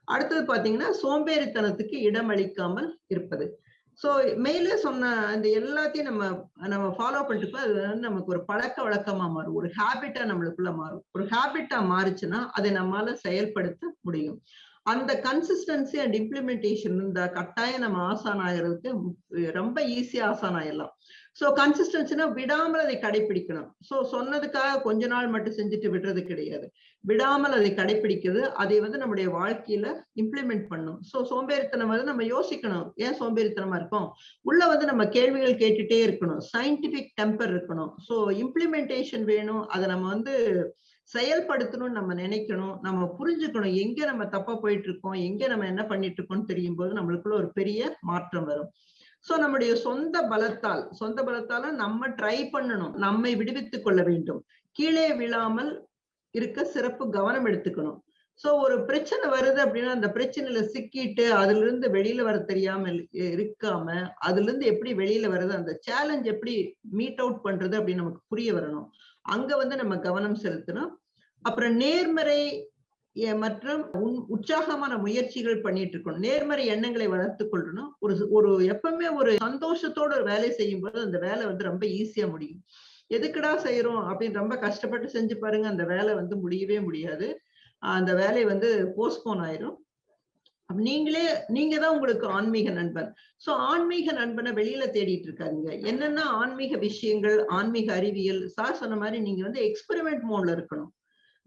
அடுத்தது பாத்தீங்கன்னா சோம்பேறித்தனத்துக்கு இடம் அளிக்காமல் இருப்பது. சோ மேலே சொன்ன இந்த எல்லாத்தையும் நம்ம ஃபாலோ பண்ணிட்டு அது வந்து நமக்கு ஒரு பழக்க வழக்கமா மாறும், ஒரு ஹேபிட்டா நம்மளுக்குள்ள மாறும். ஒரு ஹேபிட்டா மாறுச்சுன்னா அதை நம்மால செயல்படுத்த முடியும். அந்த கன்சிஸ்டன்சி அண்ட் இம்ப்ளிமெண்டேஷன் இருந்தா கட்டாயம் நம்ம ஆசான் ஆகிறதுக்கு ரொம்ப ஈஸியா ஆசான் ஆயிடலாம். சோ கன்சிஸ்டன்சினா விடாமல் அதை கடைபிடிக்கணும். சோ சொன்னதுக்காக கொஞ்ச நாள் மட்டும் செஞ்சுட்டு விடுறது கிடையாது, விடாமல் அதை கடைபிடிக்கிறது, அதை வந்து நம்முடைய வாழ்க்கையில இம்ப்ளிமெண்ட் பண்ணும். சோ சோம்பேறித்தனம் வந்து நம்ம யோசிக்கணும், ஏன் சோம்பேறித்தனமா இருக்கும், உள்ள வந்து நம்ம கேள்விகள் கேட்டுட்டே இருக்கணும், சயின்டிபிக் டெம்பர் இருக்கணும். சோ இம்ப்ளிமெண்டேஷன் வேணும், அதை நம்ம வந்து செயல்படுத்தணும்னு நம்ம நினைக்கணும், நம்ம புரிஞ்சுக்கணும் எங்க நம்ம தப்பா போயிட்டு இருக்கோம், எங்க நம்ம என்ன பண்ணிட்டு இருக்கோம்னு தெரியும் போது நம்மளுக்குள்ள ஒரு பெரிய மாற்றம் வரும். சோ நம்முடைய சொந்த பலத்தால நம்ம ட்ரை பண்ணணும், நம்மை விடுவித்துக் கொள்ள வேண்டும், கீழே விழாமல் இருக்க சிறப்பு கவனம் எடுத்துக்கணும். சோ ஒரு பிரச்சனை வருது அப்படின்னா அந்த பிரச்சனையில சிக்கிட்டு அதுல இருந்து வெளியில வர தெரியாம இருக்காம, அதுல இருந்து எப்படி வெளியில வருது, அந்த சேலஞ்ச் எப்படி மீட் அவுட் பண்றது அப்படின்னு நமக்கு புரிய வரணும். அங்க வந்து நம்ம கவனம் செலுத்தணும். அப்புறம் நேர்மறை மற்றும் உற்சாகமான முயற்சிகள் பண்ணிட்டு இருக்கணும், நேர்மறை எண்ணங்களை வளர்த்துக் கொள்ளணும். ஒரு எப்பவுமே ஒரு சந்தோஷத்தோட ஒரு வேலை செய்யும் போது அந்த வேலை வந்து ரொம்ப ஈஸியா முடியும். எதுக்குடா செய்யறோம் அப்படின்னு ரொம்ப கஷ்டப்பட்டு செஞ்சு பாருங்க, அந்த வேலை வந்து முடியவே முடியாது. அந்த வேலை வந்து போஸ்ட்போன் ஆயிரும். நீங்க தான் உங்களுக்கு ஆன்மீக நண்பன். சோ ஆன்மீக நண்பனை வெளியில தேடிட்டு இருக்காதீங்க. என்னென்ன ஆன்மீக விஷயங்கள், ஆன்மீக அறிவியல், சார் சொன்ன மாதிரி நீங்க வந்து எக்ஸ்பெரிமெண்ட் மோட்ல இருக்கணும்.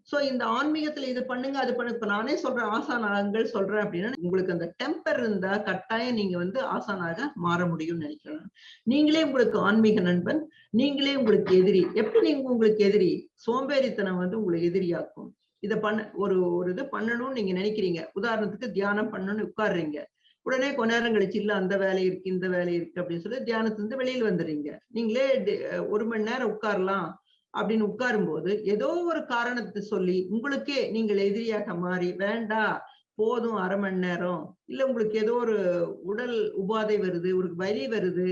சோ இந்த ஆன்மீகத்துல இது பண்ணுங்க, அது பண்ணுங்க. இப்ப நானே சொல்றேன் ஆசானாங்கள் சொல்றேன் அப்படின்னா, உங்களுக்கு அந்த டெம்பர் இருந்தா கட்டாயம் நீங்க வந்து ஆசானாக மாற முடியும்னு நினைக்கிறேன். நீங்களே உங்களுக்கு ஆன்மீக நண்பன், நீங்களே உங்களுக்கு எதிரி. எப்படி நீங்க உங்களுக்கு எதிரி? சோம்பேறித்தனம் வந்து உங்களை எதிரியாக்கும். இத ஒரு ஒரு இது பண்ணணும்னு நீங்க நினைக்கிறீங்க. உதாரணத்துக்கு தியானம் பண்ணணும்னு உட்கார்றீங்க. உடனே கொஞ்ச நேரம் கழிச்சு இல்ல அந்த வேலை இருக்கு, இந்த வேலை இருக்கு அப்படின்னு சொல்லி தியானத்துல இருந்து வெளியில வந்துடுறீங்க. நீங்களே 1 மணி நேரம் உட்காரலாம் அப்படின்னு உட்காரும்போது ஏதோ ஒரு காரணத்தை சொல்லி உங்களுக்கே நீங்கள் எதிரியாக மாறி வேண்டாம் போதும் 1/2 மணி நேரம், இல்ல உங்களுக்கு ஏதோ ஒரு உடல் உபாதை வருது, ஒரு வலி வருது,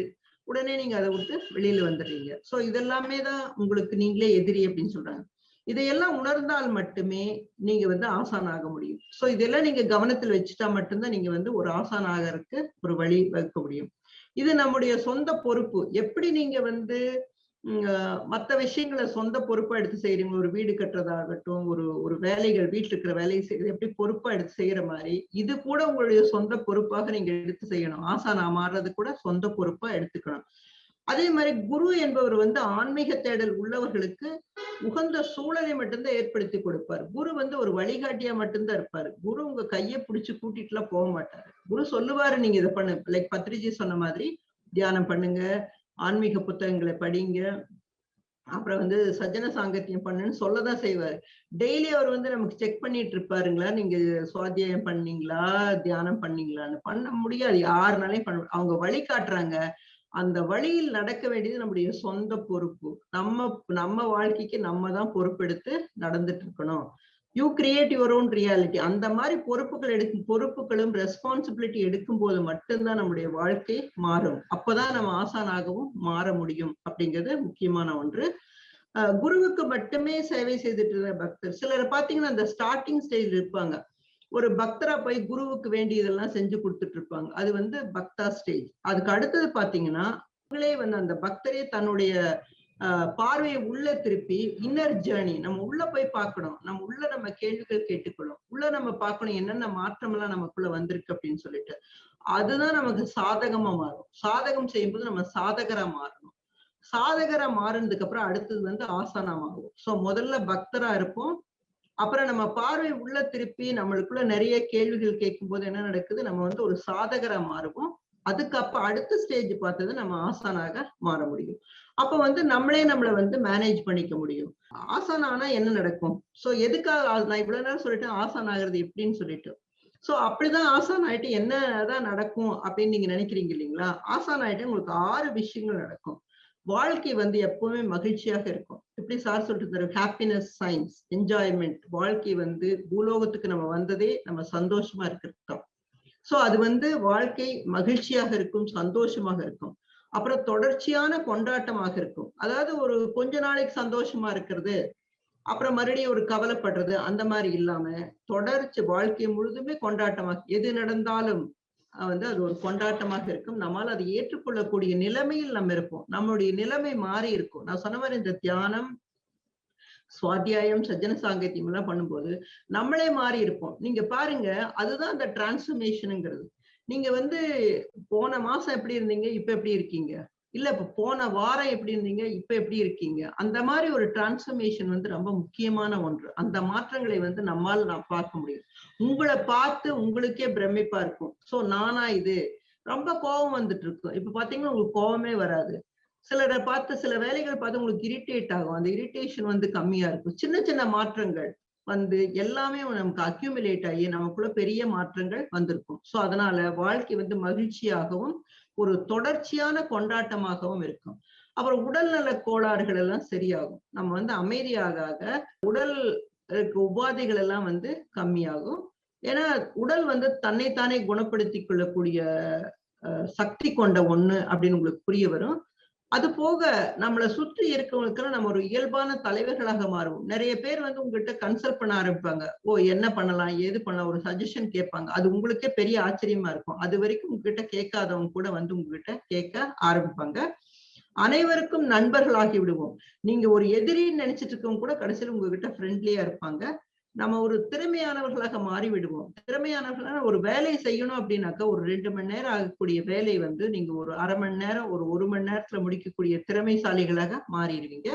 உடனே நீங்க அதை விட்டு வெளியில வந்துடுறீங்க. சோ இதெல்லாமே தான் உங்களுக்கு நீங்களே எதிரி அப்படின்னு சொல்றாங்க. இதையெல்லாம் உணர்ந்தால் மட்டுமே நீங்க வந்து ஆசான் ஆக முடியும். சோ இதெல்லாம் நீங்க கவனத்தில் வச்சுட்டா மட்டும்தான் நீங்க வந்து ஒரு ஆசான் ஆகறதுக்கு ஒரு வழி வகுக்க முடியும். இது நம்முடைய சொந்த பொறுப்பு. எப்படி நீங்க வந்து மத்த விஷயங்களை சொந்த பொறுப்பா எடுத்து செய்யறீங்க, ஒரு வீடு கட்டுறதாகட்டும், ஒரு ஒரு வேலைகள் வீட்டுல இருக்கிற வேலையை செய்யறது எப்படி பொறுப்பா எடுத்து செய்யற மாதிரி இது கூட உங்களுடைய சொந்த பொறுப்பாக நீங்க எடுத்து செய்யணும். ஆசானா மாறுறது கூட சொந்த பொறுப்பா எடுத்துக்கணும். அதே மாதிரி குரு என்பவர் வந்து ஆன்மீக தேடல் உள்ளவர்களுக்கு உகந்த சூழலை மட்டும்தான் ஏற்படுத்தி கொடுப்பார். குரு வந்து ஒரு வழிகாட்டியா மட்டும்தான் இருப்பாரு. குரு உங்க கையை பிடிச்சு கூட்டிட்டு எல்லாம் போக மாட்டாரு. குரு சொல்லுவாரு நீங்க இதை பண்ணு, லைக் பத்ரிஜி சொன்ன மாதிரி தியானம் பண்ணுங்க, ஆன்மீக புத்தகங்களை படிங்க, அப்புறம் வந்து சஜ்ஜன சாங்கத்தியம் பண்ணுன்னு சொல்லதான் செய்வாரு. டெய்லி அவர் வந்து நமக்கு செக் பண்ணிட்டு இருப்பாருங்களா, நீங்க சுவாத்தியாயம் பண்ணீங்களா, தியானம் பண்ணீங்களான்னு. பண்ண முடியாது, யாருனாலையும் பண்ண. அவங்க வழி காட்டுறாங்க. அந்த வழியில் நடக்க வேண்டியது நம்முடைய சொந்த பொறுப்பு. நம்ம நம்ம வாழ்க்கைக்கு நம்ம தான் பொறுப்பெடுத்து நடந்துட்டு இருக்கணும். You create your own reality. அந்த மாதிரி பொறுப்புகளும் ரெஸ்பான்சிபிலிட்டி எடுக்கும் போது மட்டும்தான் நம்முடைய வாழ்க்கை மாறும். அப்பதான் நம்ம ஆசானாகவும் மாற முடியும் அப்படிங்கிறது முக்கியமான ஒன்று. குருவுக்கு மட்டுமே சேவை செய்துட்டு இருந்த பக்தர் சிலர் பாத்தீங்கன்னா அந்த ஸ்டார்டிங் ஸ்டேஜ் இருப்பாங்க. ஒரு பக்தரா போய் குருவுக்கு வேண்டியதெல்லாம் செஞ்சு கொடுத்துட்டு இருப்பாங்க. அது வந்து பக்தா ஸ்டேஜ். அதுக்கு அடுத்தது பாத்தீங்கன்னா அவங்களே வந்து அந்த பக்தரே தன்னுடைய பார்வையை உள்ள திருப்பி இன்னர் ஜேர்னி நம்ம உள்ள போய் பார்க்கணும். நம்ம உள்ள நம்ம கேள்விகள் கேட்டுக்கணும். உள்ள நம்ம பார்க்கணும் என்னென்ன மாற்றம் எல்லாம் நமக்குள்ள வந்திருக்கு அப்படின்னு சொல்லிட்டு. அதுதான் நமக்கு சாதகமா மாறும். சாதகம் செய்யும்போது நம்ம சாதகரா மாறணும். சாதகரா மாறினதுக்கு அப்புறம் அடுத்தது வந்து ஆசானா மாறும். சோ முதல்ல பக்தரா இருப்போம். அப்புறம் நம்ம பார்வை உள்ள திருப்பி நம்மளுக்குள்ள நிறைய கேள்விகள் கேட்கும் போது என்ன நடக்குது, நம்ம வந்து ஒரு சாதகரா மாறுவோம். அதுக்கு அடுத்த ஸ்டேஜ் பார்த்தது நம்ம ஆசானாக மாற முடியும். அப்ப வந்து நம்மள வந்து மேனேஜ் பண்ணிக்க முடியும். ஆசான் ஆனா என்ன நடக்கும்? சோ எதுக்காக நான் இவ்வளவு நேரம் சொல்லிட்டேன் ஆசான் ஆகுறது எப்படின்னு சொல்லிட்டு. சோ அப்படிதான் ஆசான் ஆயிட்டு என்னதான் நடக்கும் அப்படின்னு நீங்க நினைக்கிறீங்க இல்லைங்களா? ஆசான் ஆயிட்டு உங்களுக்கு 6 விஷயங்கள் நடக்கும். வாழ்க்கை வந்து எப்பவுமே மகிழ்ச்சியாக இருக்கும். எப்படி சார் சொல்லிட்டு தரும், ஹாப்பினஸ் சயின்ஸ், என்ஜாய்மெண்ட். வாழ்க்கை வந்து பூலோகத்துக்கு நம்ம வந்ததே நம்ம சந்தோஷமா இருக்கிறதுதான். சோ அது வந்து வாழ்க்கை மகிழ்ச்சியாக இருக்கும், சந்தோஷமாக இருக்கும். அப்புறம் தொடர்ச்சியான கொண்டாட்டமாக இருக்கும். அதாவது ஒரு கொஞ்ச நாளைக்கு சந்தோஷமா இருக்கிறது, அப்புறம் மறுபடியும் ஒரு கவலைப்படுறது, அந்த மாதிரி இல்லாம தொடர்ச்சி வாழ்க்கை முழுதுமே கொண்டாட்டமாக எது நடந்தாலும் வந்து அது ஒரு கொண்டாட்டமாக இருக்கும். நம்மால் அதை ஏற்றுக்கொள்ளக்கூடிய நிலைமையில் நம்ம இருப்போம். நம்மளுடைய நிலைமை மாறி இருக்கும். நான் சொன்ன மாதிரி இந்த தியானம், சுவாத்தியாயம், சஜ்ஜன சாங்கத்தியம் எல்லாம் பண்ணும்போது நம்மளே மாறி இருப்போம். நீங்க பாருங்க, அதுதான் அந்த டிரான்ஸ்ஃபர்மேஷனுங்கிறது. நீங்க வந்து போன மாசம் எப்படி இருந்தீங்க, இப்ப எப்படி இருக்கீங்க? இல்ல இப்ப போன வாரம் எப்படி இருந்தீங்க, இப்ப எப்படி இருக்கீங்க? அந்த மாதிரி ஒரு டிரான்ஸ்ஃபர்மேஷன் வந்து ரொம்ப முக்கியமான ஒன்று. அந்த மாற்றங்களை வந்து நான் பார்க்க முடியும். உங்களை பார்த்து உங்களுக்கே பிரமிப்பா இருக்கும். சோ நானா இது? ரொம்ப கோபம் வந்துட்டு இருக்கும். இப்ப பாத்தீங்கன்னா உங்களுக்கு கோபமே வராது. சிலரை பார்த்து சில வேலைகள் பார்த்து உங்களுக்கு இரிட்டேட் ஆகும். அந்த இரிட்டேஷன் வந்து கம்மியா இருக்கும். சின்ன சின்ன மாற்றங்கள் வந்து எல்லாமே நமக்கு அக்யூமுலேட் ஆகி நமக்குள்ள பெரிய மாற்றங்கள் வந்திருக்கும். சோ அதனால வாழ்க்கை வந்து மகிழ்ச்சியாகவும் ஒரு தொடர்ச்சியான கொண்டாட்டமாகவும் இருக்கும். அப்புறம் உடல்நல கோளாறுகள் எல்லாம் சரியாகும். நம்ம வந்து அமைதியாக உடல் உபாதைகள் எல்லாம் வந்து கம்மியாகும். ஏன்னா உடல் வந்து தன்னைத்தானே குணப்படுத்திக் கொள்ளக்கூடிய சக்தி கொண்ட ஒண்ணு அப்படின்னு உங்களுக்கு புரிய வரும். அது போக நம்மளை சுற்றி இருக்கவங்களுக்கெல்லாம் நம்ம ஒரு இயல்பான தலைவர்களாக மாறுவோம். நிறைய பேர் வந்து உங்ககிட்ட கன்சல்ட் பண்ண ஆரம்பிப்பாங்க. ஓ என்ன பண்ணலாம், ஏது பண்ணலாம், ஒரு சஜஷன் கேட்பாங்க. அது உங்களுக்கே பெரிய ஆச்சரியமா இருக்கும். அது வரைக்கும் உங்ககிட்ட கேட்காதவங்க கூட வந்து உங்ககிட்ட கேட்க ஆரம்பிப்பாங்க. அனைவருக்கும் நண்பர்களாகி விடுவோம். நீங்க ஒரு எதிரின்னு நினைச்சிட்டு இருக்கவங்க கூட கடைசியில் உங்ககிட்ட ஃப்ரெண்ட்லியா இருப்பாங்க. நம்ம ஒரு திறமையானவர்களாக மாறி விடுவோம். திறமையானவர்களாக ஒரு வேலையை செய்யணும் அப்படின்னாக்கா, ஒரு 2 மணி நேரம் ஆகக்கூடிய வேலை வந்து நீங்க ஒரு 1/2 மணி நேரம், ஒரு 1 மணி நேரத்துல முடிக்கக்கூடிய திறமைசாலிகளாக மாறிடுவீங்க.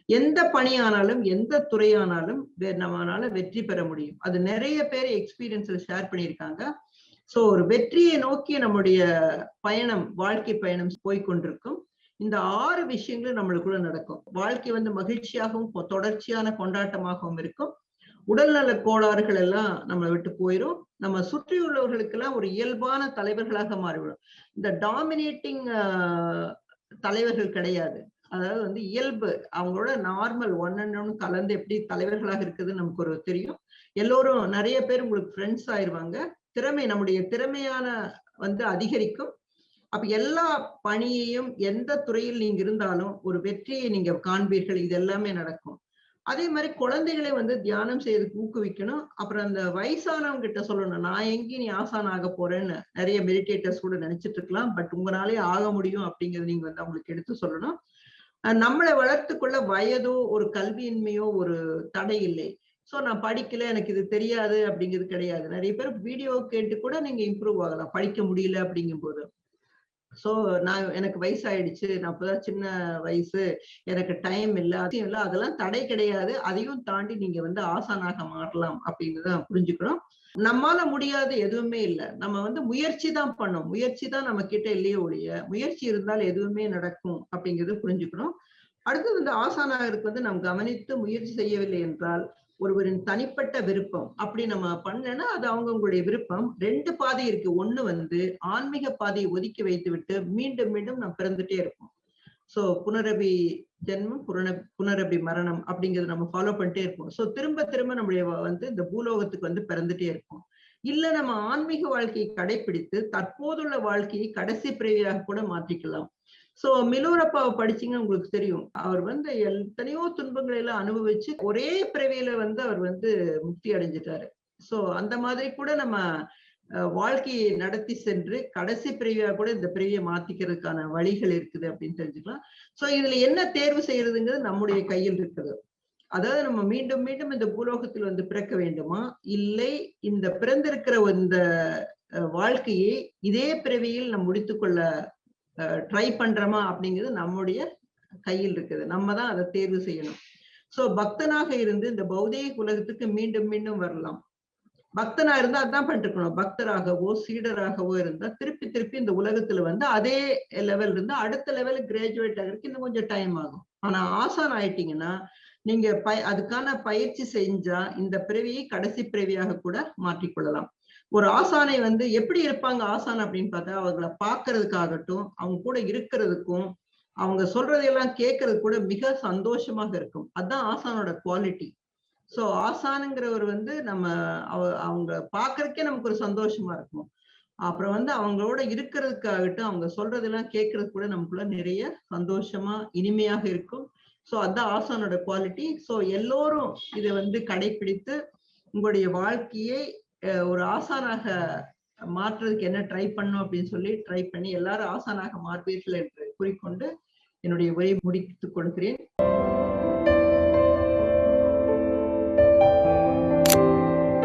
எந்த பணியானாலும், எந்த துறையானாலும் நம்மளால வெற்றி பெற முடியும். அது நிறைய பேர் எக்ஸ்பீரியன்ஸ்ல ஷேர் பண்ணியிருக்காங்க. சோ ஒரு வெற்றியை நோக்கி நம்முடைய பயணம், வாழ்க்கை பயணம் போய்க்கொண்டிருக்கும். இந்த 6 விஷயங்களும் நம்மளுக்குள்ள நடக்கும். வாழ்க்கை வந்து மகிழ்ச்சியாகவும், தொடர்ச்சியான கொண்டாட்டமாகவும் இருக்கும். உடல்நல கோளாறுகள் எல்லாம் நம்மளை விட்டு போயிரும். நம்ம சுற்றியுள்ளவர்களுக்கெல்லாம் ஒரு இயல்பான தலைவர்களாக மாறிவிடும். இந்த டாமினேட்டிங் தலைவர்கள் கிடையாது. அதாவது வந்து இயல்பு, அவங்களோட நார்மல் ஒன் அண்ட் ஒன் கலந்து எப்படி தலைவர்களாக இருக்குதுன்னு நமக்கு ஒரு தெரியும். எல்லோரும் நிறைய பேர் உங்களுக்கு ஃப்ரெண்ட்ஸ் ஆயிருவாங்க. நம்முடைய திறமையான வந்து அதிகரிக்கும். அப்ப எல்லா பணியையும் எந்த துறையில் நீங்க இருந்தாலும் ஒரு வெற்றியை நீங்க காண்பீர்கள். இது எல்லாமே நடக்கும். அதே மாதிரி குழந்தைகளை வந்து தியானம் செய்யறதுக்கு ஊக்குவிக்கணும். அப்புறம் அந்த வயசானவங்க கிட்ட சொல்லணும், நான் எங்கேயும் நீ ஆசான் ஆக போறேன்னு நிறைய மெடிடேட்டர்ஸ் கூட நினைச்சிட்டு இருக்கலாம். பட் உங்களாலே ஆக முடியும் அப்படிங்கறது நீங்க வந்து அவங்களுக்கு எடுத்து சொல்லணும். நம்மளை வளர்த்துக்கொள்ள வயதோ ஒரு கல்வியின்மையோ ஒரு தடை இல்லை. சோ நான் படிக்கல, எனக்கு இது தெரியாது அப்படிங்கிறது கிடையாது. நிறைய பேர் வீடியோ கேட்டு கூட நீங்க இம்ப்ரூவ் ஆகலாம், படிக்க முடியல அப்படிங்கும்போது. சோ எனக்கு வயசாயிடுச்சு, நான் இப்பதான் சின்ன வயசு, எனக்கு டைம் இல்ல, அதெல்லாம் தடை கிடையாது. அதையும் தாண்டி நீங்க வந்து ஆசானாக மாறலாம் அப்படிங்கிறத புரிஞ்சுக்கணும். நம்மால முடியாது எதுவுமே இல்ல. நம்ம வந்து முயற்சி தான் பண்ணோம். முயற்சி தான் நம்ம கிட்ட இல்லையே ஒழிய, முயற்சி இருந்தால் எதுவுமே நடக்கும் அப்படிங்கிறது புரிஞ்சுக்கணும். அடுத்தது இந்த ஆசானாருக்கு வந்து நாம் கவனித்து முயற்சி செய்யவில்லை என்றால், ஒருவரின் தனிப்பட்ட விருப்பம் அப்படி நம்ம பண்ணலன்னா அது அவங்களுடைய விருப்பம். 2 பாதை இருக்கு. ஒண்ணு வந்து ஆன்மீக பாதையை ஒதுக்கி வைத்து விட்டு மீண்டும் மீண்டும் நாம் பிறந்துட்டே இருப்போம். சோ புனரபி ஜென்மம், புனரபி மரணம் அப்படிங்கறத நம்ம ஃபாலோ பண்ணிட்டே இருப்போம். சோ திரும்ப திரும்ப நம்முடைய வந்து இந்த பூலோகத்துக்கு வந்து பிறந்துட்டே இருப்போம். இல்ல நம்ம ஆன்மீக வாழ்க்கையை கடைபிடித்து தற்போதுள்ள வாழ்க்கையை கடைசி பிறவியாக கூட மாற்றிக்கலாம். சோ மிலோரப்பாவை படிச்சீங்கன்னா உங்களுக்கு தெரியும். அவர் வந்து எத்தனையோ துன்பங்களை எல்லாம் அனுபவிச்சு ஒரே பிறவியில வந்து அவர் வந்து முக்தி அடைஞ்சிட்டாரு. சோ அந்த மாதிரி கூட நம்ம வாழ்க்கையை நடத்தி சென்று கடைசி பிறவியா கூட இந்த பிறவியை மாத்திக்கிறதுக்கான வழிகள் இருக்குது அப்படின்னு தெரிஞ்சுக்கலாம். சோ இதுல என்ன தேர்வு செய்யறதுங்கிறது நம்முடைய கையில் இருக்குது. அதாவது நம்ம மீண்டும் மீண்டும் இந்த பூலோகத்தில் வந்து பிறக்க வேண்டுமா, இல்லை இந்த பிறந்திருக்கிற இந்த வாழ்க்கையை இதே பிறவியில் நம்ம முடித்துக்கொள்ள ட்ரை பண்றோமா அப்படிங்கிறது நம்முடைய கையில் இருக்குது. நம்ம தான் அதை தேர்வு செய்யணும். சோ பக்தனாக இருந்து இந்த பௌதீக உலகத்துக்கு மீண்டும் மீண்டும் வரலாம். பக்தனா இருந்தா அதான் பண்ணிட்டு இருக்கணும். பக்தராகவோ சீடராகவோ இருந்தா திருப்பி திருப்பி இந்த உலகத்துல வந்து அதே லெவல் இருந்தா அடுத்த லெவலுக்கு கிராஜுவேட் ஆகிறதுக்கு இன்னும் கொஞ்சம் டைம் ஆகும். ஆனா ஆசான் ஆயிட்டீங்கன்னா நீங்க அதுக்கான பயிற்சி செஞ்சா இந்த பிறவியை கடைசி பிறவியாக கூட மாற்றிக்கொள்ளலாம். ஒரு ஆசானை வந்து எப்படி இருப்பாங்க ஆசான் அப்படின்னு பார்த்தா, அவங்களை பார்க்கறதுக்காகட்டும், அவங்க கூட இருக்கிறதுக்கும், அவங்க சொல்றதையெல்லாம் கேட்கறது கூட மிக சந்தோஷமாக இருக்கும். அதான் ஆசானோட குவாலிட்டி. சோ ஆசானுங்கிறவர் வந்து நம்ம அவங்க பார்க்கறதுக்கே நமக்கு ஒரு சந்தோஷமா இருக்கும். அப்புறம் வந்து அவங்களோட இருக்கிறதுக்காகட்டும், அவங்க சொல்றதெல்லாம் கேட்கறது கூட நமக்குள்ள நிறைய சந்தோஷமா இனிமையாக இருக்கும். சோ அதான் ஆசானோட குவாலிட்டி. சோ எல்லோரும் இதை வந்து கடைபிடித்து உங்களுடைய வாழ்க்கையை ஒரு ஆசானாக மாற்றுறதுக்கு என்ன ட்ரை பண்ணும் அப்படின்னு சொல்லி ட்ரை பண்ணி எல்லாரும் ஆசானாக மாறுவீர்கள் என்று கூறிக்கொண்டு என்னுடைய உரையை முடித்துக் கொடுக்கிறேன்.